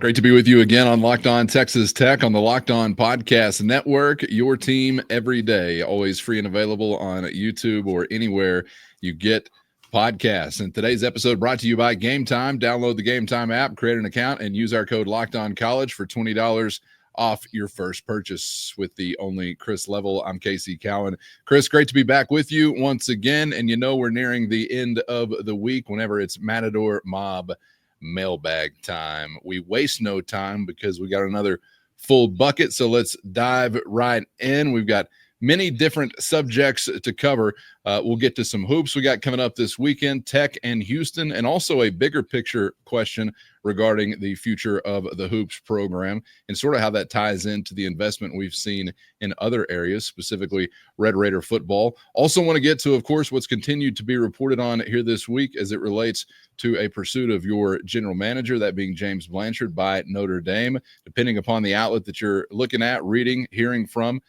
Great to be with you again on Locked On Texas Tech on the Locked On Podcast Network. Your team every day, always free and available on YouTube or anywhere you get podcasts. And today's episode brought to you by Gametime. Download the Gametime app, create an account, and use our code LOCKEDONCollege for $20 off your first purchase with the only Chris Level. I'm Casey Cowan. Chris, great to be back with you once again. And you know we're nearing the end of the week whenever it's Matador Mob mailbag time. We waste no time because we got another full bucket. So let's dive right in. We've got many different subjects to cover. We'll get to some hoops we got coming up this weekend, Tech and Houston, and also a bigger picture question regarding the future of the hoops program and sort of how that ties into the investment we've seen in other areas, specifically Red Raider football. Also want to get to, of course, what's continued to be reported on here this week as it relates to a pursuit of your general manager, that being James Blanchard by Notre Dame. Depending upon the outlet that you're looking at, reading, hearing from,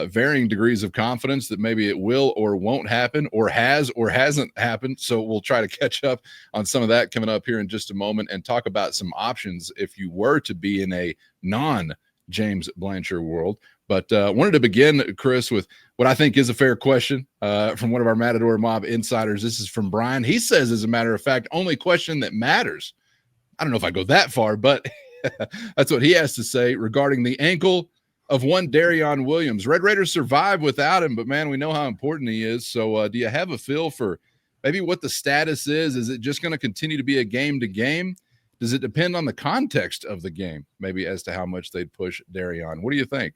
varying degrees of confidence that maybe it will or won't happen, or has or hasn't happened. So we'll try to catch up on some of that coming up here in just a moment and talk about some options if you were to be in a non-James Blanchard world. But wanted to begin, Chris, with what I think is a fair question from one of our Matador Mob insiders. This is from Brian. He says, as a matter of fact, only question that matters. I don't know if I go that far, but that's what he has to say regarding the ankle of one Darion Williams. Red Raiders survive without him, but man, we know how important he is. So do you have a feel for maybe what the status is? Is it just going to continue to be a game to game? Does it depend on the context of the game, maybe as to how much they'd push Darion? What do you think?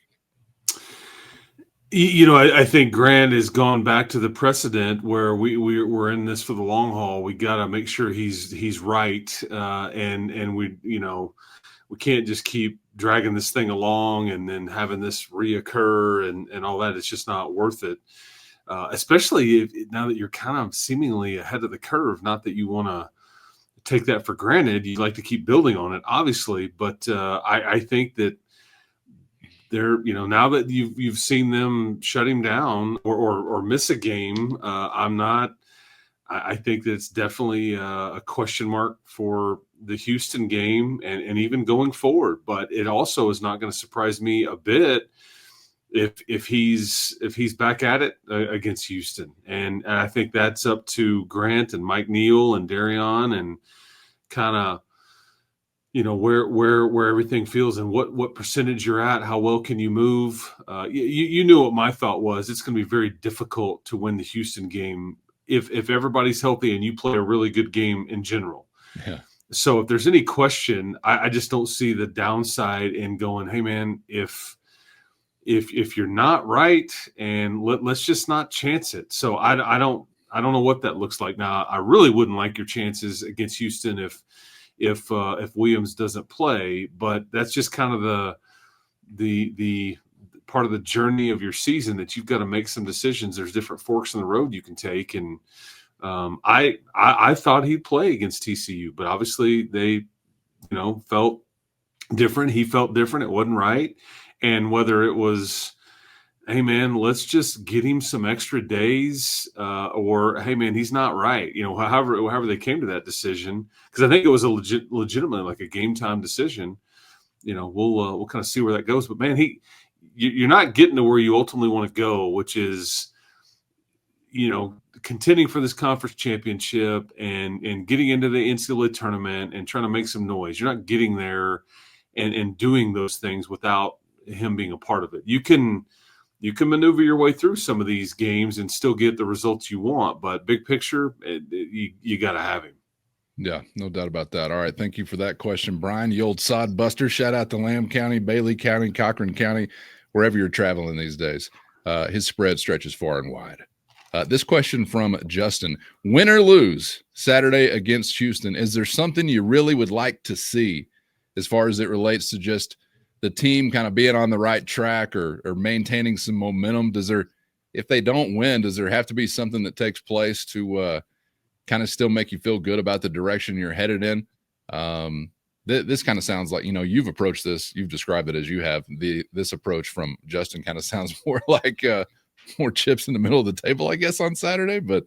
You know, I think Grant has gone back to the precedent where we're in this for the long haul. We got to make sure he's right, and we can't just keep dragging this thing along and then having this reoccur and all that. It's just not worth it, especially now that you're kind of seemingly ahead of the curve. Not that you want to take that for granted. You'd like to keep building on it, obviously, but I think that they're, now that you've seen them shut him down or miss a game, I think that it's definitely a question mark for the Houston game and even going forward. But it also is not going to surprise me a bit if he's back at it against Houston. And I think that's up to Grant and Mike Neal and Darion and kind of, where everything feels and what percentage you're at, how well can you move. You knew what my thought was. It's going to be very difficult to win the Houston game if everybody's healthy and you play a really good game in general. Yeah. So if there's any question, I just don't see the downside in going, hey man, if you're not right, and let's just not chance it. So I don't know what that looks like. Now, I really wouldn't like your chances against Houston if Williams doesn't play, but that's just kind of the part of the journey of your season that you've got to make some decisions. There's different forks in the road you can take, and I thought he'd play against TCU, but obviously they, felt different. He felt different. It wasn't right. And whether it was, hey man, let's just get him some extra days, or hey man, he's not right. However they came to that decision, because I think it was a legitimately like a game time decision. We'll kind of see where that goes. But man, you're not getting to where you ultimately want to go, which is, contending for this conference championship and getting into the NCAA tournament and trying to make some noise. You're not getting there and doing those things without him being a part of it. You can maneuver your way through some of these games and still get the results you want, but big picture, you got to have him. Yeah, no doubt about that. All right, thank you for that question, Brian. You old sod buster. Shout out to Lamb County, Bailey County, Cochran County, wherever you're traveling these days. His spread stretches far and wide. This question from Justin: win or lose Saturday against Houston, is there something you really would like to see as far as it relates to just the team kind of being on the right track or maintaining some momentum? If they don't win, does there have to be something that takes place to kind of still make you feel good about the direction you're headed in? This kind of sounds like, you've approached this, you've described it as you have. This approach from Justin kind of sounds more like more chips in the middle of the table, I guess, on Saturday. But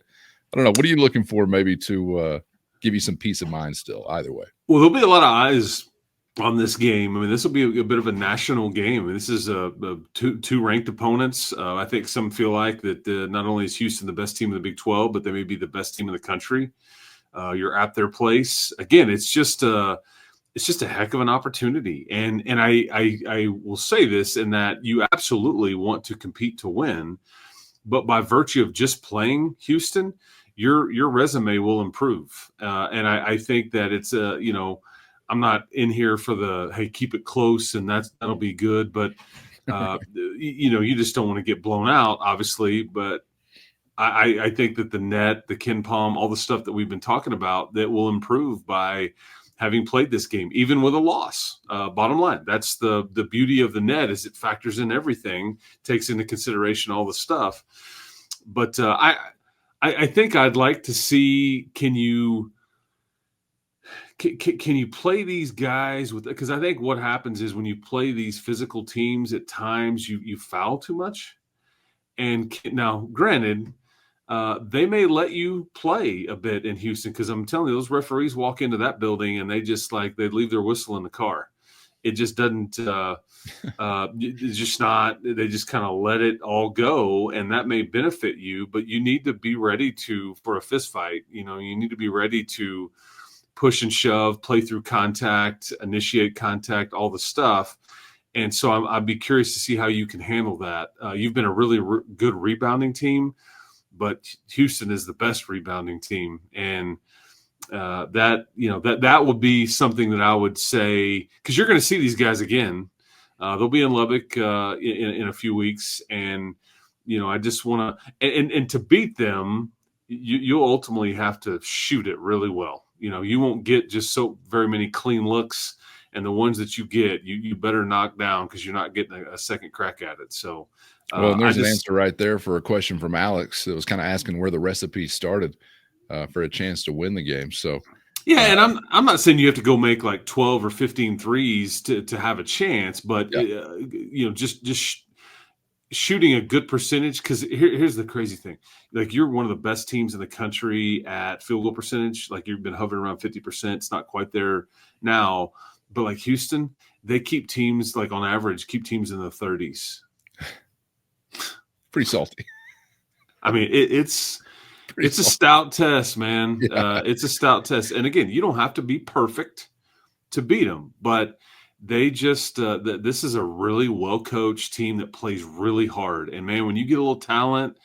I don't know. What are you looking for maybe to give you some peace of mind still, either way? Well, there'll be a lot of eyes on this game. I mean, this will be a bit of a national game. I mean, this is two ranked opponents. I think some feel like that not only is Houston the best team in the Big 12, but they may be the best team in the country. You're at their place. Again, it's just a heck of an opportunity. And I will say this, in that you absolutely want to compete to win, but by virtue of just playing Houston, your resume will improve. And I think that it's I'm not in here for the, hey, keep it close and that'll be good. But, you just don't want to get blown out, obviously. But I think that the net, the Ken Palm, all the stuff that we've been talking about, that will improve by having played this game, even with a loss. Bottom line, that's the beauty of the net, is it factors in everything, takes into consideration all the stuff. But I think I'd like to see, can you play these guys with, because I think what happens is when you play these physical teams, at times you foul too much. And now, granted, they may let you play a bit in Houston, because I'm telling you, those referees walk into that building and they just they leave their whistle in the car. It just doesn't, it's just not, they just kind of let it all go, and that may benefit you, but you need to be ready for a fist fight. You need to be ready to push and shove, play through contact, initiate contact, all the stuff. And so I'd be curious to see how you can handle that. You've been a really good rebounding team, but Houston is the best rebounding team. And that would be something that I would say, because you're going to see these guys again. They'll be in Lubbock in a few weeks. And, I just want to, and to beat them, you'll ultimately have to shoot it really well. You won't get just so very many clean looks, and the ones that you get, you better knock down, because you're not getting a second crack at it. So, well, and there's an answer right there for a question from Alex that was kind of asking where the recipe started for a chance to win the game. So, yeah, and I'm not saying you have to go make like 12 or 15 threes to have a chance, but just shooting a good percentage, because here's the crazy thing. Like, you're one of the best teams in the country at field goal percentage. Like, you've been hovering around 50%. It's not quite there now, but like Houston, they keep teams, like on average, keep teams in the 30s. Pretty salty. I mean, it's a stout test, man. Yeah. It's a stout test. And again, you don't have to be perfect to beat them, but they just this is a really well-coached team that plays really hard. And man, when you get a little talent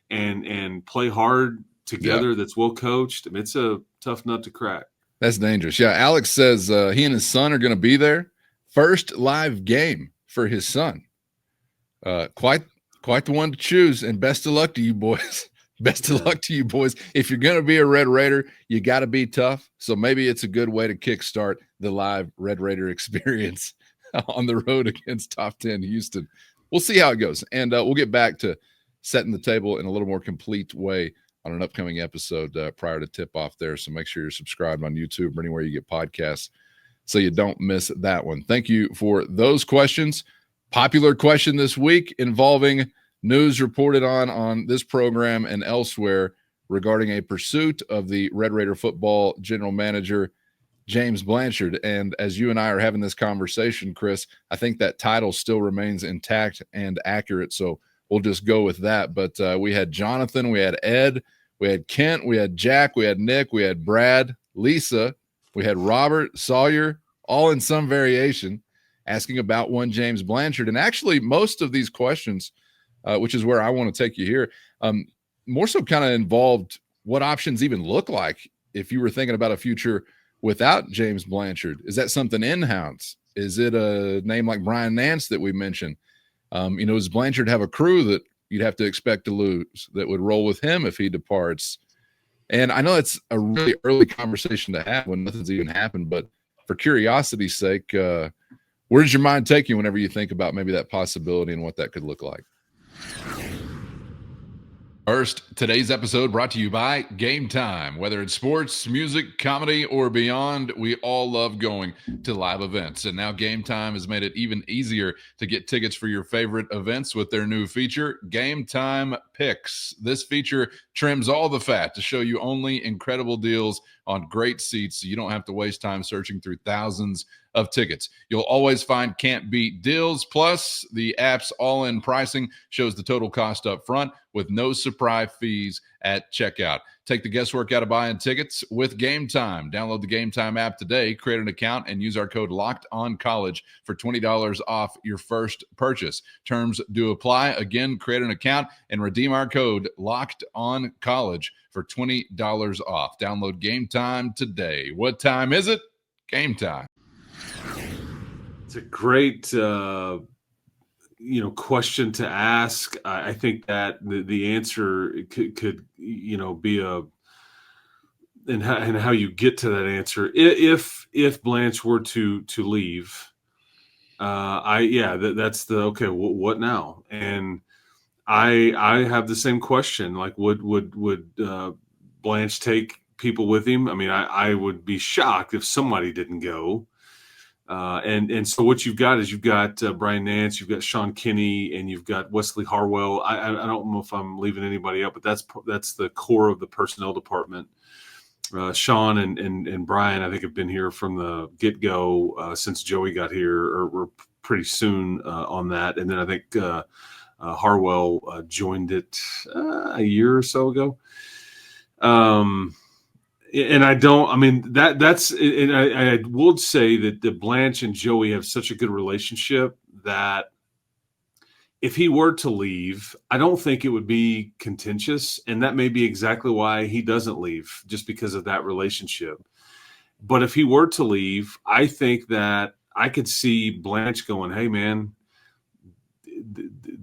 and play hard together, that's well-coached, I mean, it's a tough nut to crack. That's dangerous. Yeah, Alex says he and his son are going to be there. First live game for his son. Quite the one to choose, and best of luck to you boys. Best of luck to you boys. If you're going to be a Red Raider, you got to be tough. So maybe it's a good way to kickstart the live Red Raider experience on the road against top 10 Houston. We'll see how it goes. And we'll get back to setting the table in a little more complete way on an upcoming episode prior to tip-off there. So make sure you're subscribed on YouTube or anywhere you get podcasts so you don't miss that one. Thank you for those questions. Popular question this week involving news reported on this program and elsewhere regarding a pursuit of the Red Raider football general manager, James Blanchard. And as you and I are having this conversation, Chris, I think that title still remains intact and accurate. So we'll just go with that. But we had Jonathan, we had Ed, we had Kent, we had Jack, we had Nick, we had Brad, Lisa, we had Robert, Sawyer, all in some variation, asking about one James Blanchard. And actually, most of these questions, which is where I want to take you here, more so kind of involved what options even look like if you were thinking about a future without James Blanchard. Is that something in-house? Is it a name like Brian Nance that we mentioned? Does Blanchard have a crew that you'd have to expect to lose that would roll with him if he departs? And I know it's a really early conversation to have when nothing's even happened, but for curiosity's sake, where does your mind take you whenever you think about maybe that possibility and what that could look like? First, today's episode brought to you by Gametime. Whether it's sports, music, comedy, or beyond, we all love going to live events. And now Gametime has made it even easier to get tickets for your favorite events with their new feature, Gametime Picks. This feature trims all the fat to show you only incredible deals on great seats, so you don't have to waste time searching through thousands of tickets. You'll always find can't beat deals. Plus, the app's all-in pricing shows the total cost up front with no surprise fees at checkout. Take the guesswork out of buying tickets with Gametime. Download the Gametime app today, create an account, and use our code LOCKEDONCollege for $20 off your first purchase. Terms do apply. Again, create an account and redeem our code LOCKEDONCollege for $20 off. Download Gametime today. What time is it? Gametime. It's a great question to ask. I think that the answer could be and how you get to that answer. If Blanche were to leave, that's the okay. What now? And I have the same question. Like, would Blanche take people with him? I mean, I would be shocked if somebody didn't go. And so what you've got is Brian Nance, you've got Sean Kinney, and you've got Wesley Harwell. I don't know if I'm leaving anybody out, but that's the core of the personnel department. Sean and Brian, I think, have been here from the get-go since Joey got here, or pretty soon on that. And then I think Harwell joined it a year or so ago. And I would say that the Blanche and Joey have such a good relationship that if he were to leave, I don't think it would be contentious. And that may be exactly why he doesn't leave, just because of that relationship. But if he were to leave, I think that I could see Blanche going, hey, man,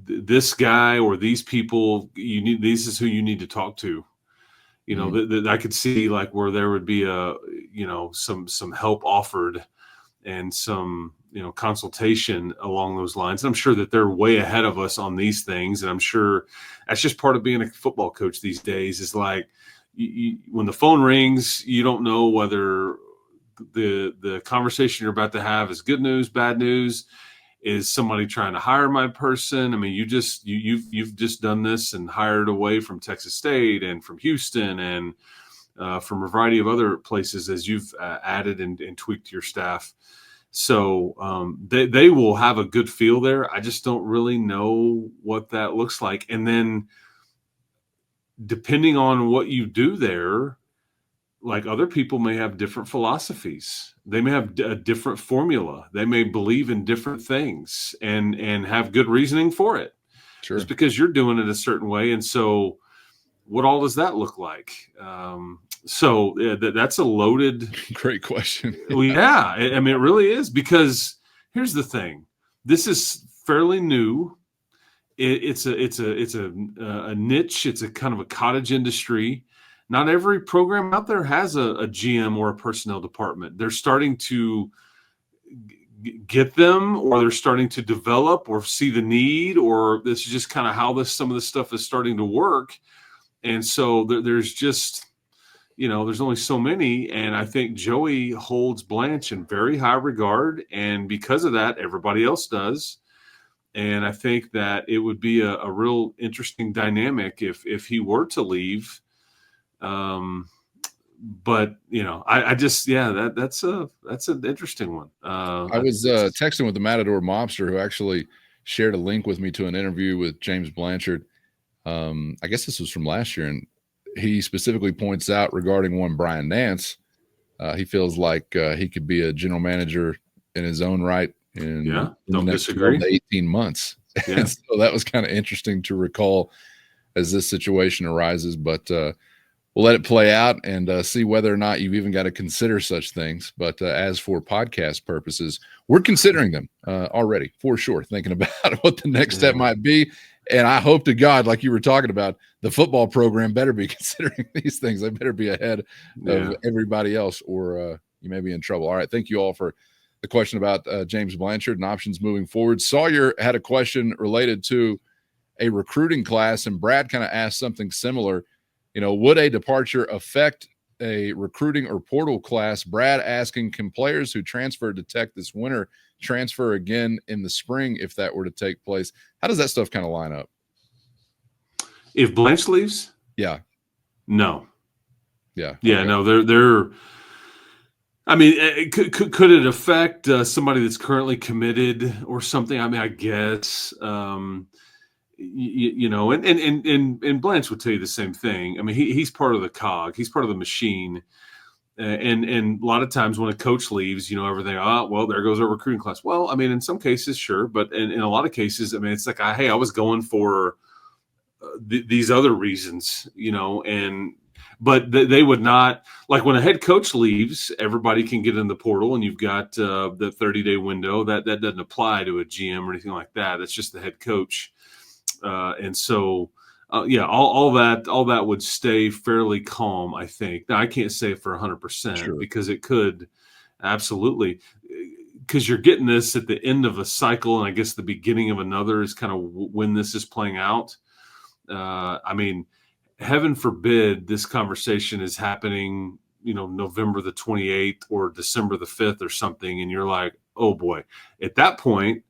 this guy or these people, this is who you need to talk to. I could see like where there would be some help offered and some, consultation along those lines. And I'm sure that they're way ahead of us on these things. And I'm sure that's just part of being a football coach these days is like when the phone rings, you don't know whether the conversation you're about to have is good news, bad news. Is somebody trying to hire my person? I mean, you've just done this and hired away from Texas State and from Houston and from a variety of other places as you've added and tweaked your staff. So they will have a good feel there. I just don't really know what that looks like. And then depending on what you do there, like other people may have different philosophies. They may have a different formula. They may believe in different things and have good reasoning for it. Sure. Just because you're doing it a certain way. And so what all does that look like? That's a loaded. Great question. Well, yeah. I mean, it really is, because here's the thing. This is fairly new. It's a niche. It's a kind of a cottage industry. Not every program out there has a GM or a personnel department. They're starting to get them, or they're starting to develop or see the need, or this is just kind of how some of this stuff is starting to work. And so there's just, there's only so many. And I think Joey holds Blanche in very high regard. And because of that, everybody else does. And I think that it would be a real interesting dynamic if he were to leave. But that's an interesting one. I was texting with the Matador Mobster, who actually shared a link with me to an interview with James Blanchard. I guess this was from last year, and he specifically points out regarding one Brian Nance, he feels like he could be a general manager in his own right in the next 12 to 18 months. Yeah. And so that was kind of interesting to recall as this situation arises, but we'll let it play out and see whether or not you've even got to consider such things. But as for podcast purposes, we're considering them already, for sure, thinking about what the next step might be. And I hope to God, like you were talking about, the football program better be considering these things. They better be ahead of everybody else, or you may be in trouble. All right. Thank you all for the question about James Blanchard and options moving forward. Sawyer had a question related to a recruiting class, and Brad kind of asked something similar. Would a departure affect a recruiting or portal class? Brad asking, can players who transferred to Tech this winter transfer again in the spring if that were to take place? How does that stuff kind of line up? If Blanche leaves? Yeah. No. Yeah. Yeah, okay. no, they're I mean, could it affect somebody that's currently committed or something? I mean, I guess, and Blanche would tell you the same thing. I mean, he's part of the cog. He's part of the machine. And a lot of times when a coach leaves, everything, well, there goes our recruiting class. Well, I mean, in some cases, sure. But in a lot of cases, I mean, it's like, hey, I was going for these other reasons, but they would not, like when a head coach leaves, everybody can get in the portal and you've got the 30-day window that doesn't apply to a GM or anything like that. That's just the head coach. And so, all that would stay fairly calm, I think. Now I can't say for 100% because it could absolutely, because you're getting this at the end of a cycle. And I guess the beginning of another is kind of when this is playing out. I mean, heaven forbid this conversation is happening, November the 28th or December the 5th or something. And you're like, oh boy, at that point,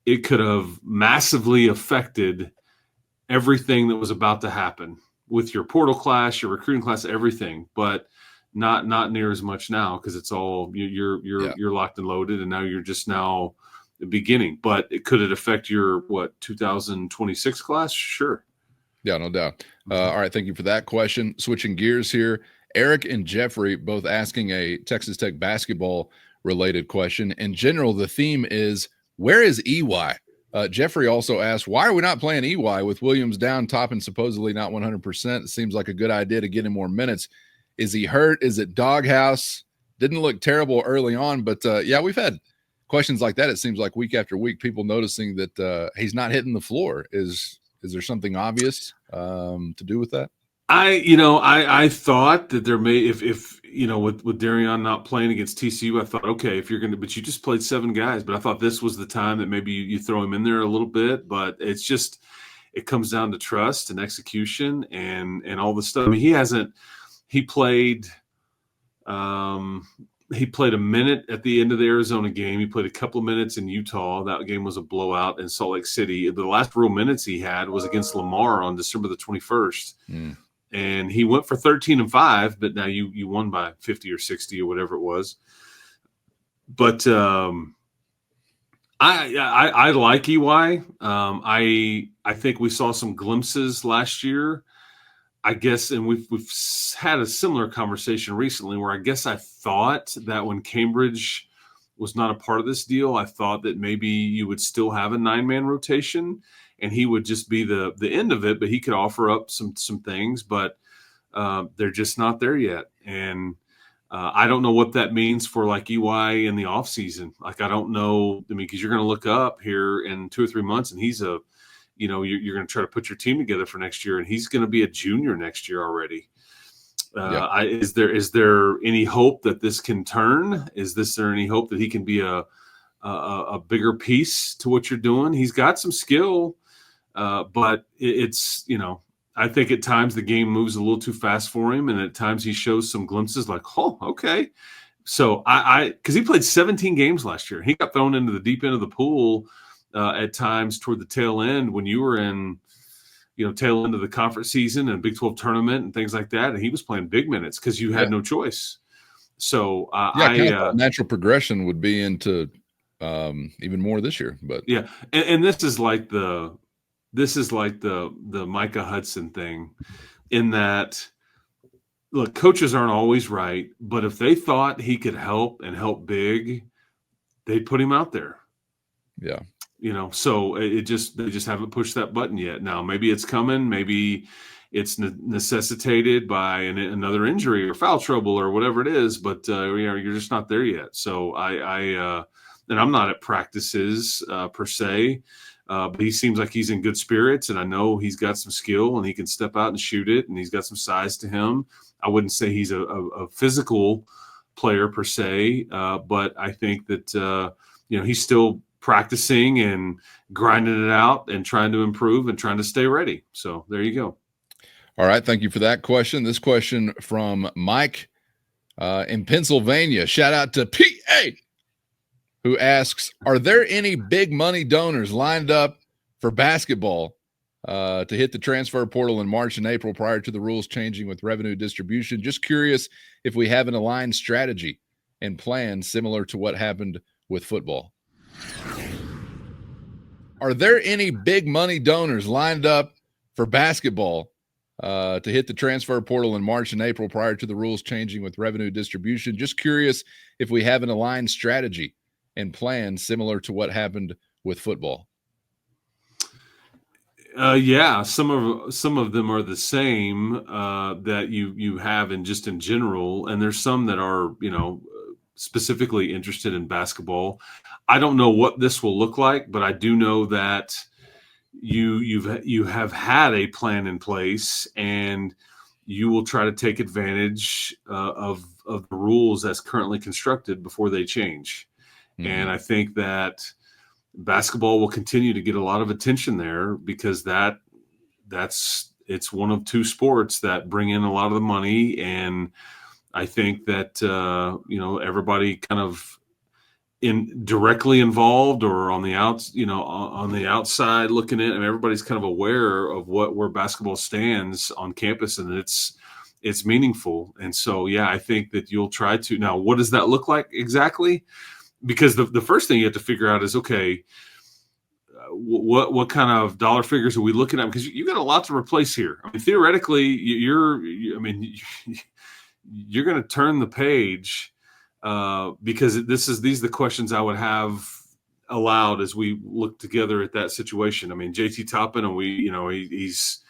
it could have massively affected everything that was about to happen with your portal class, your recruiting class, everything, but not near as much now. Cause it's all you're locked and loaded. And now you're just now the beginning, but could it affect your 2026 class? Sure. Yeah, no doubt. All right. Thank you for that question. Switching gears here. Eric and Jeffrey both asking a Texas Tech basketball related question. In general, the theme is, where is EY? Jeffrey also asked, why are we not playing EY with Williams down top and supposedly not 100%? It seems like a good idea to get him more minutes. Is he hurt? Is it doghouse? Didn't look terrible early on, but we've had questions like that. It seems like week after week, people noticing that he's not hitting the floor. Is there something obvious to do with that? I thought that there may, if with Darion not playing against TCU, I thought, okay, but you just played 7 guys, but I thought this was the time that maybe you throw him in there a little bit, but it comes down to trust and execution and all the stuff. I mean, he played a minute at the end of the Arizona game. He played a couple of minutes in Utah. That game was a blowout in Salt Lake City. The last real minutes he had was against Lamar on December the 21st. And he went for 13 and 5, but now you won by 50 or 60 or whatever it was. But I like EY. I think we saw some glimpses last year, I guess, and we've had a similar conversation recently where I guess I thought that when Cambridge was not a part of this deal, I thought that maybe you would still have a 9-man rotation and he would just be the end of it, but he could offer up some things, but they're just not there yet. And I don't know what that means for like EY in the offseason. Like, I don't know. I mean, because you're going to look up here in 2 or 3 months and he's you're going to try to put your team together for next year and he's going to be a junior next year already. Is there any hope that this can turn? Is there any hope that he can be a bigger piece to what you're doing? He's got some skill, but it's, I think at times the game moves a little too fast for him. And at times he shows some glimpses like, oh, okay. So because he played 17 games last year. He got thrown into the deep end of the pool at times toward the tail end when you were in, tail end of the conference season and Big 12 tournament and things like that. And he was playing big minutes because you had no choice. So natural progression would be into even more this year, but yeah. And this is like the Micah Hudson thing in that, look, coaches aren't always right, but if they thought he could help and help big, they'd put him out there. Yeah. So they just haven't pushed that button yet. Now, maybe it's coming. Maybe it's necessitated by another injury or foul trouble or whatever it is, but you're just not there yet. So and I'm not at practices per se, but he seems like he's in good spirits, and I know he's got some skill and he can step out and shoot it, and he's got some size to him. I wouldn't say he's a physical player per se, but I think that he's still practicing and grinding it out and trying to improve and trying to stay ready. So there you go. All right. Thank you for that question. This question from Mike in Pennsylvania. Shout out to PA, who asks, are there any big money donors lined up for basketball to hit the transfer portal in March and April prior to the rules changing with revenue distribution? Just curious if we have an aligned strategy. and plan similar to what happened with football. Are there any big money donors lined up for basketball to hit the transfer portal in March and April prior to the rules changing with revenue distribution? Just curious if we have an aligned strategy and plan similar to what happened with football. Yeah, some of them are the same that you have in general, and there's some that are specifically interested in basketball. I don't know what this will look like, but I do know that you have had a plan in place, and you will try to take advantage of the rules as currently constructed before they change. Mm-hmm. And I think that basketball will continue to get a lot of attention there because it's one of two sports that bring in a lot of the money. And I think that, everybody kind of directly involved or on the outside looking in, everybody's kind of aware of where basketball stands on campus, and it's meaningful. And so, yeah, I think that you'll try to. Now, what does that look like exactly? Because the first thing you have to figure out is, okay, what kind of dollar figures are we looking at? Because you got a lot to replace here. I mean, theoretically, you're going to turn the page because these are the questions I would have aloud as we look together at that situation. I mean, JT Toppin, and he's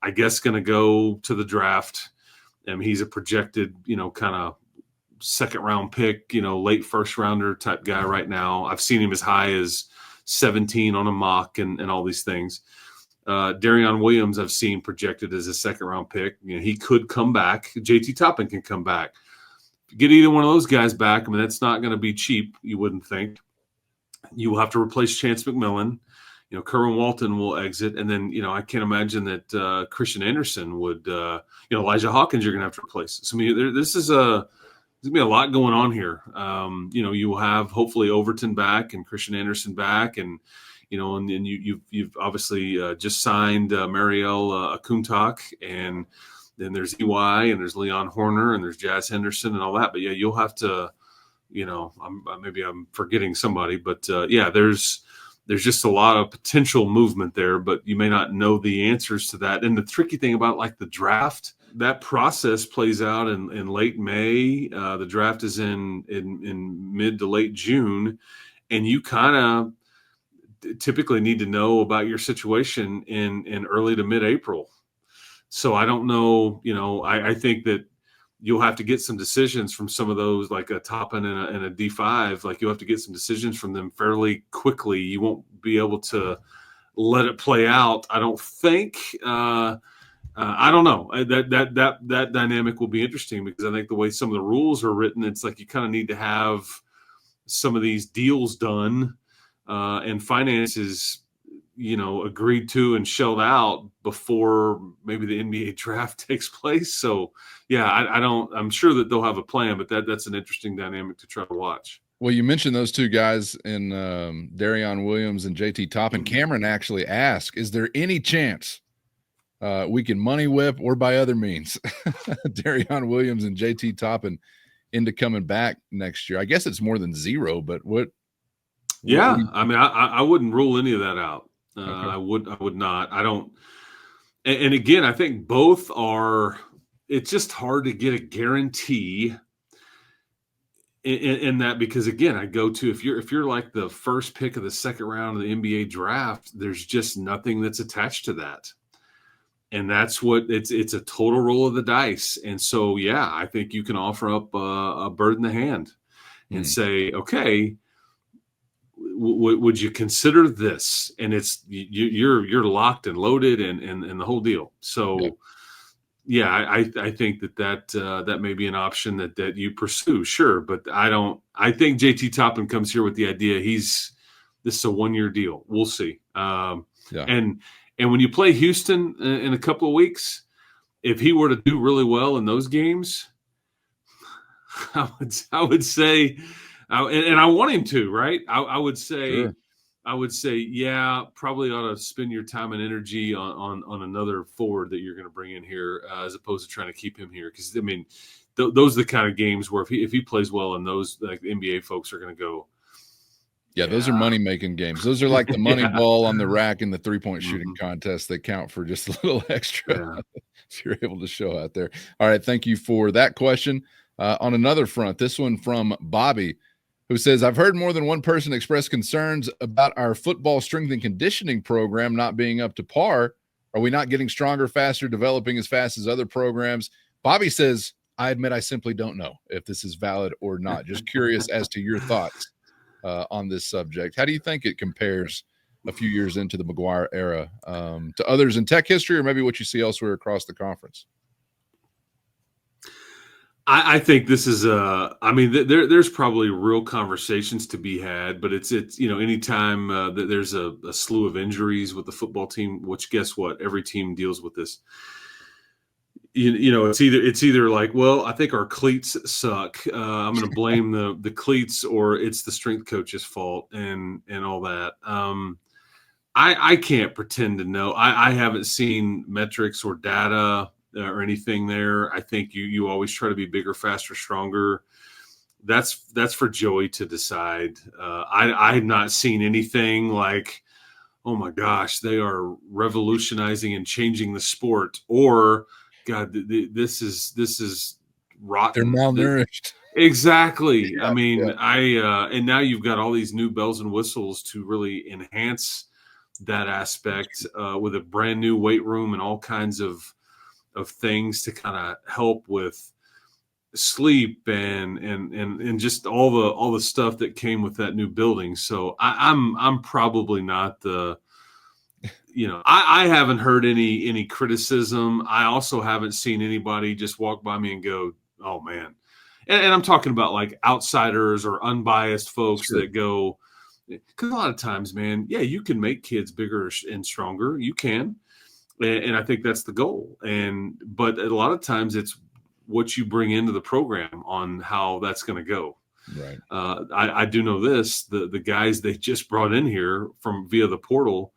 I guess going to go to the draft. He's a projected, kind of second round pick, late first rounder type guy right now. I've seen him as high as 17 on a mock and all these things. Darion Williams, I've seen projected as a second round pick. He could come back. JT Toppin can come back. Get either one of those guys back. I mean, that's not going to be cheap, you wouldn't think. You will have to replace Chance McMillan. Kerwin Walton will exit. And then, I can't imagine that Christian Anderson would, Elijah Hawkins, you're going to have to replace. So, I mean, there's going to be a lot going on here. You will have hopefully Overton back and Christian Anderson back. And, and then you've obviously just signed Mariel Akuntak, and then there's EY, and there's Leon Horner, and there's Jazz Henderson and all that. But yeah, you'll have to, maybe I'm forgetting somebody, but yeah, there's just a lot of potential movement there, but you may not know the answers to that. And the tricky thing about like the draft, that process plays out in late May. The draft is in mid to late June, and you kind of typically need to know about your situation in early to mid-April. So I don't know, I think that you'll have to get some decisions from some of those, like a Toppin and a D5. Like you'll have to get some decisions from them fairly quickly. You won't be able to let it play out, I don't think. I don't know. That dynamic will be interesting because I think the way some of the rules are written, it's like you kind of need to have some of these deals done and finances, agreed to and shelled out before maybe the NBA draft takes place. So yeah, I'm sure that they'll have a plan, but that's an interesting dynamic to try to watch. Well, you mentioned those two guys in Darion Williams and JT Toppin. Cameron actually asked, is there any chance we can money whip or by other means Darion Williams and JT Toppin into coming back next year? I guess it's more than zero, but what? Yeah, I mean, I wouldn't rule any of that out. Okay. I would not. I don't. And again, I think both are. It's just hard to get a guarantee in that, because again, I go to if you're like the first pick of the second round of the NBA draft, there's just nothing that's attached to that. And that's what it's a total roll of the dice. And so, yeah, I think you can offer up a bird in the hand and say, okay, would you consider this? And it's you're locked and loaded and the whole deal. So, yeah, I think that may be an option that you pursue. Sure. But I think JT Toppin comes here with the idea this is a 1-year deal. We'll see. And when you play Houston in a couple of weeks, if he were to do really well in those games, I would say, and I want him to, right? I would say, sure, I would say, yeah, probably ought to spend your time and energy on another forward that you're going to bring in here, as opposed to trying to keep him here. Because I mean, those are the kind of games where if he plays well, and those like the NBA folks are going to go. Yeah, those are money-making games. Those are like the money ball on the rack in the three-point shooting Mm-hmm. contest. They count for just a little extra if you're able to show out there. All right, thank you for that question. On another front, this one from Bobby, who says, I've heard more than one person express concerns about our football strength and conditioning program not being up to par. Are we not getting stronger, faster, developing as fast as other programs? Bobby says, I admit I simply don't know if this is valid or not. Just curious as to your thoughts on this subject. How do you think it compares a few years into the McGuire era to others in tech history, or maybe what you see elsewhere across the conference? I think this is I mean, there's probably real conversations to be had, but it's anytime that there's a slew of injuries with the football team, which guess what, every team deals with this. It's either like, well, I think our cleats suck. I'm going to blame the cleats, or it's the strength coach's fault and all that. I can't pretend to know. I haven't seen metrics or data or anything there. I think you always try to be bigger, faster, stronger. That's for Joey to decide. I've not seen anything like, oh my gosh, they are revolutionizing and changing the sport, or God, this is rotten. They're malnourished. Exactly. Yeah, I mean, and now you've got all these new bells and whistles to really enhance that aspect with a brand new weight room and all kinds of things to kind of help with sleep and just all the stuff that came with that new building. So I'm probably not the, I haven't heard any criticism. I also haven't seen anybody just walk by me and go, oh man. And I'm talking about like outsiders or unbiased folks that go, because a lot of times, man, yeah, you can make kids bigger and stronger. You can. And I think that's the goal. But a lot of times it's what you bring into the program on how that's going to go. Right. I do know this, the guys they just brought in here from via the portal,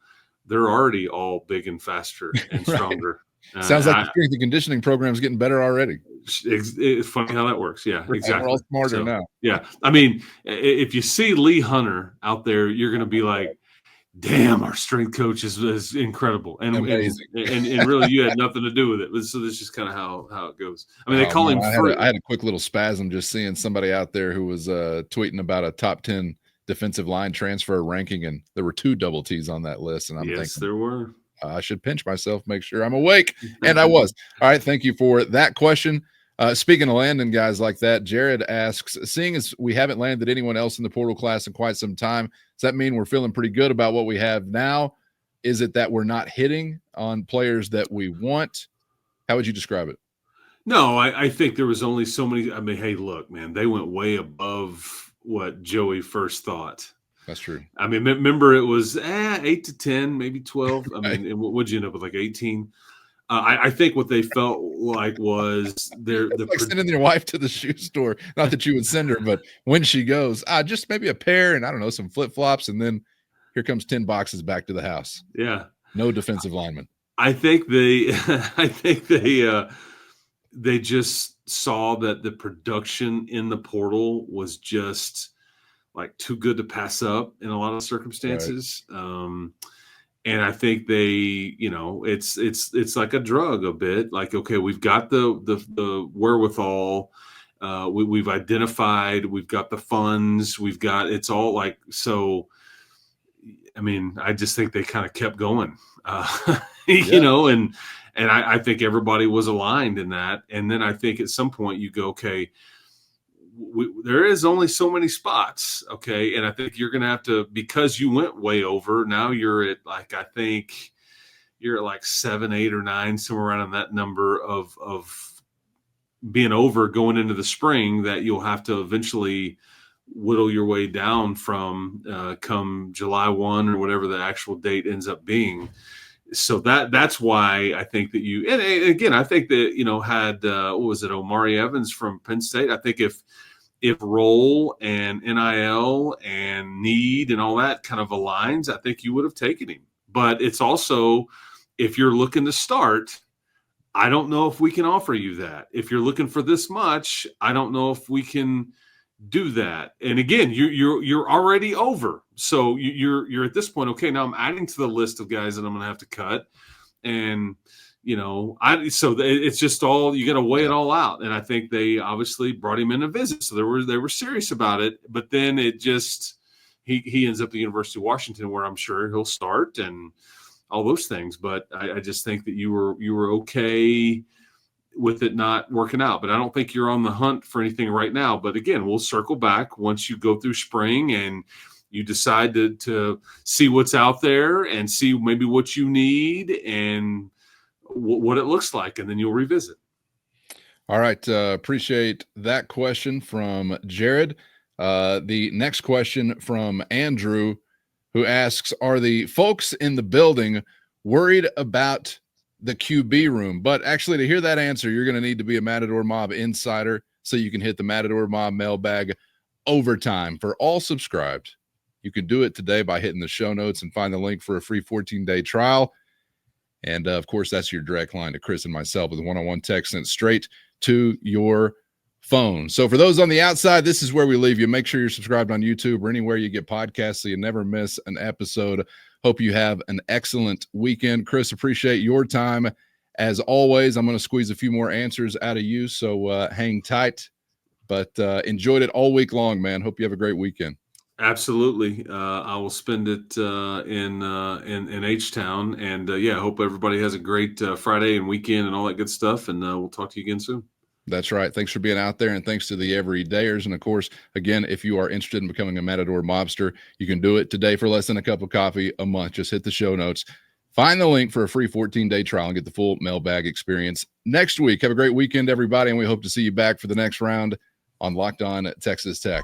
they're already all big and faster and stronger. Sounds like the strength and conditioning program is getting better already. It's funny how that works. Yeah, exactly. We're all smarter now. Yeah. I mean, if you see Lee Hunter out there, you're going to be like, damn, our strength coach is incredible. And amazing. And really you had nothing to do with it. So this is just kind of how it goes. I mean, they call him I had a quick little spasm just seeing somebody out there who was tweeting about a top 10 defensive line transfer ranking, and there were 2 double T's on that list. And I'm thinking, there were. I should pinch myself, make sure I'm awake. And I was. All right. Thank you for that question. Speaking of landing guys like that, Jared asks, seeing as we haven't landed anyone else in the portal class in quite some time, does that mean we're feeling pretty good about what we have now? Is it that we're not hitting on players that we want? How would you describe it? No, I think there was only so many. I mean, hey, look, man, they went way above what Joey first thought. That's true. I mean, remember it was 8 to 10, maybe 12. I mean, what'd you end up with, like 18? I think what they felt like was they're like sending your wife to the shoe store. Not that you would send her, but when she goes, just maybe a pair and I don't know, some flip flops, and then here comes 10 boxes back to the house. Yeah, no defensive lineman. I think they just saw that the production in the portal was just like too good to pass up in a lot of circumstances. Right. And I think they, it's like a drug a bit. Like, okay, we've got the wherewithal, we've identified, we've got the funds, it's all like so. I mean, I just think they kind of kept going, and I think everybody was aligned in that. And then I think at some point you go, okay, there is only so many spots. Okay. And I think you're going to have to, because you went way over, now you're at like, I think you're at like 7, 8 or 9, somewhere around in that number of being over going into the spring, that you'll have to eventually whittle your way down from come July 1 or whatever the actual date ends up being. So that's why I think that and again, I think that, had, what was it, Omari Evans from Penn State. I think if if role and NIL and need and all that kind of aligns, I think you would have taken him. But it's also, if you're looking to start, I don't know if we can offer you that. If you're looking for this much, I don't know if we can do that. And again, you're already over. So you're at this point, okay, now I'm adding to the list of guys that I'm going to have to cut. And, it's just all, you got to weigh it all out. And I think they obviously brought him in to visit. So they were serious about it, but then it just, he ends up at the University of Washington, where I'm sure he'll start and all those things. But I just think that you were okay with it not working out. But I don't think you're on the hunt for anything right now. But again, we'll circle back once you go through spring and you decide to see what's out there and see maybe what you need and what it looks like, and then you'll revisit. All right. Appreciate that question from Jared. The next question from Andrew, who asks, are the folks in the building worried about the QB room? But actually, to hear that answer, you're going to need to be a Matador Mob insider so you can hit the Matador Mob mailbag overtime for all subscribed. You can do it today by hitting the show notes and find the link for a free 14-day trial. And, of course, that's your direct line to Chris and myself with a one-on-one text sent straight to your phone. So for those on the outside, this is where we leave you. Make sure you're subscribed on YouTube or anywhere you get podcasts so you never miss an episode. Hope you have an excellent weekend. Chris, appreciate your time. As always, I'm going to squeeze a few more answers out of you, so hang tight. But enjoyed it all week long, man. Hope you have a great weekend. Absolutely. I will spend it in H-Town. And, I hope everybody has a great Friday and weekend and all that good stuff. And we'll talk to you again soon. That's right. Thanks for being out there, and thanks to the everydayers. And, of course, again, if you are interested in becoming a Matador Mobster, you can do it today for less than a cup of coffee a month. Just hit the show notes. Find the link for a free 14-day trial and get the full mailbag experience next week. Have a great weekend, everybody, and we hope to see you back for the next round on Locked On Texas Tech.